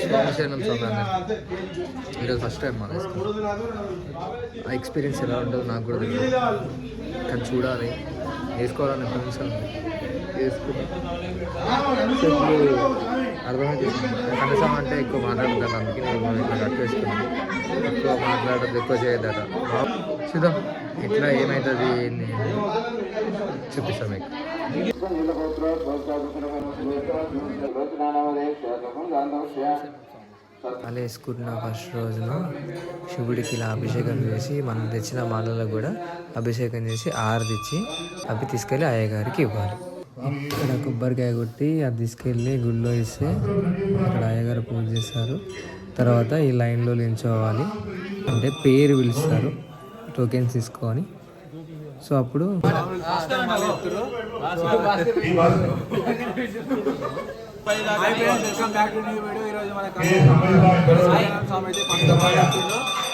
స్వామి అందరికీ. ఈరోజు first time మాల ఆ ఎక్స్పీరియన్స్ ఎలా ఉంటుందో నాకు కూడా తెలియదు, కానీ చూడాలి, వేసుకోవాలని ఫ్రెండ్స్ వేసుకుని అర్థమైతే కనీసం అంటే ఎక్కువ మాట్లాడుతాను, అందుకే నేను ఇట్లా కట్ వేసుకున్నాను. ఎక్కువ మాట్లాడదు, ఎక్కువ చేయద్దట. చూద్దాం ఇట్లా ఏమవుతుంది చూపిస్తాం మీకు. మాల వేసుకున్న ఫస్ట్ రోజున శివుడికి ఇలా అభిషేకం చేసి మనం తెచ్చిన మాలలో కూడా అభిషేకం చేసి ఆరతి ఇచ్చి అవి తీసుకెళ్ళి అయ్యగారికి ఇవ్వాలి. ఇక్కడ కొబ్బరికాయ కొట్టి అది తీసుకెళ్ళి గుళ్ళో ఇస్తే అక్కడ అయ్యగారు పూజ చేస్తారు. తర్వాత ఈ లైన్లో నిల్చోవాలి, అంటే పేరు పిలుస్తారు టోకెన్స్ తీసుకొని. సో అప్పుడు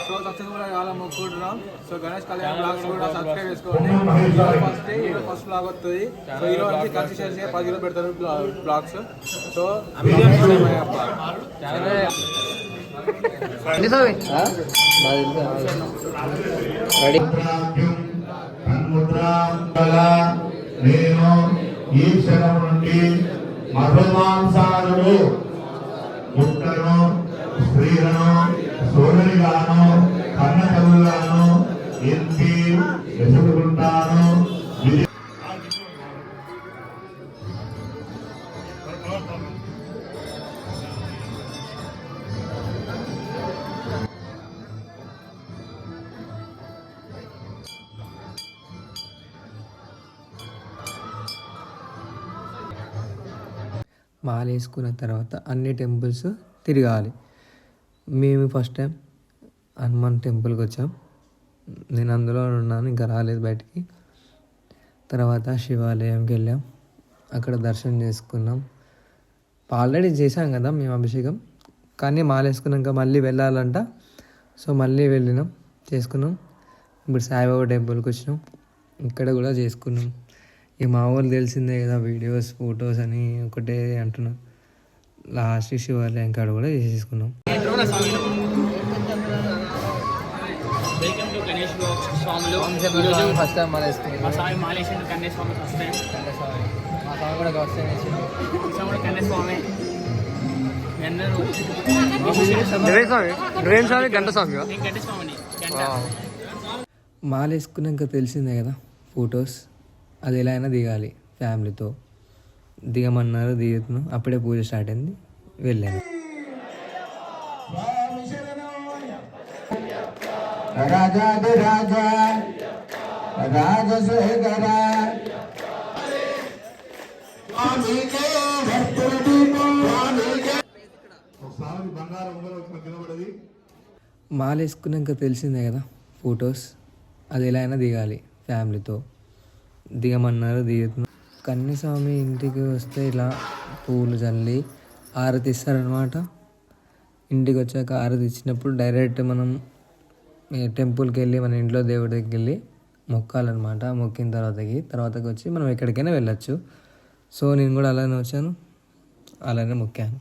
సో సక్సెస్ఫుల్ చాలా మొక్కుంటున్నాం. సో గణేష్ కళ్యాణ్ బ్లాగ్స్ కూడా సబ్స్క్రైబ్ చేసుకోండి. ఫస్ట్ బ్లాగ్ వస్తుంది. సో ఈరోజు నుంచి కన్సిస్టెన్సీగా 10 కిలో పెడతారు బ్లాగ్స్. సో నేను ఈ క్షణం నుండి మధుమాంసాలను ముట్టను, స్త్రీలను సోదరిగాను కన్న తల్లులను ఎత్తి ఎదుర్కొంటాను. మాల వేసుకున్న తర్వాత అన్ని టెంపుల్స్ తిరగాలి. మేము ఫస్ట్ టైం హనుమాన్ టెంపుల్కి వచ్చాం. నేను అందులో ఉన్నాను, ఇంకా రాలేదు బయటికి. తర్వాత శివాలయంకి వెళ్ళాం, అక్కడ దర్శనం చేసుకున్నాం. ఆల్రెడీ చేశాం కదా మేము అభిషేకం, కానీ మాల వేసుకున్నాక మళ్ళీ వెళ్ళాలంట. సో మళ్ళీ వెళ్ళినాం, చేసుకున్నాం. ఇప్పుడు సాయిబాబా టెంపుల్కి వచ్చినాం, ఇక్కడ కూడా చేసుకున్నాం. ఇక మా వాళ్ళు తెలిసిందే కదా, వీడియోస్ ఫొటోస్ అని ఒకటే అంటున్నాం. లాస్ట్ శివాలయం కాడ కూడా చేసేసుకున్నాం. ఫస్ట్ టైం మా స్వామి మాలేసిండు. కన్నే స్వామి ఫస్ట్ టైం. మా స్వామి కూడా ఫస్ట్ టైం వేసిండు. కన్నే స్వామి గంట స్వామి. మాల వేసుకున్నాక తెలిసిందే కదా, ఫొటోస్ అది ఎలా అయినా దిగాలి. ఫ్యామిలీతో దిగమన్నారు, దిగుతున్నాం. అప్పుడే పూజ స్టార్ట్ అయింది, వెళ్ళాను. మాల వేసుకున్నాక తెలిసిందే కదా, ఫొటోస్ అది ఎలా అయినా దిగాలి. ఫ్యామిలీతో దిగమన్నారు, దిగుతున్నాం. కన్యస్వామి ఇంటికి వస్తే ఇలా పూలు చల్లి ఆరతి ఇస్తారనమాట. ఇంటికి వచ్చాక ఆరతి ఇచ్చినప్పుడు డైరెక్ట్ మనం టెంపుల్కి వెళ్ళి మన ఇంట్లో దేవుడి దగ్గరికి వెళ్ళి మొక్కాలన్నమాట. మొక్కిన తర్వాతకి వచ్చి మనం ఎక్కడికైనా వెళ్ళచ్చు. సో నేను కూడా అలానే వచ్చాను, అలానే మొక్కాను.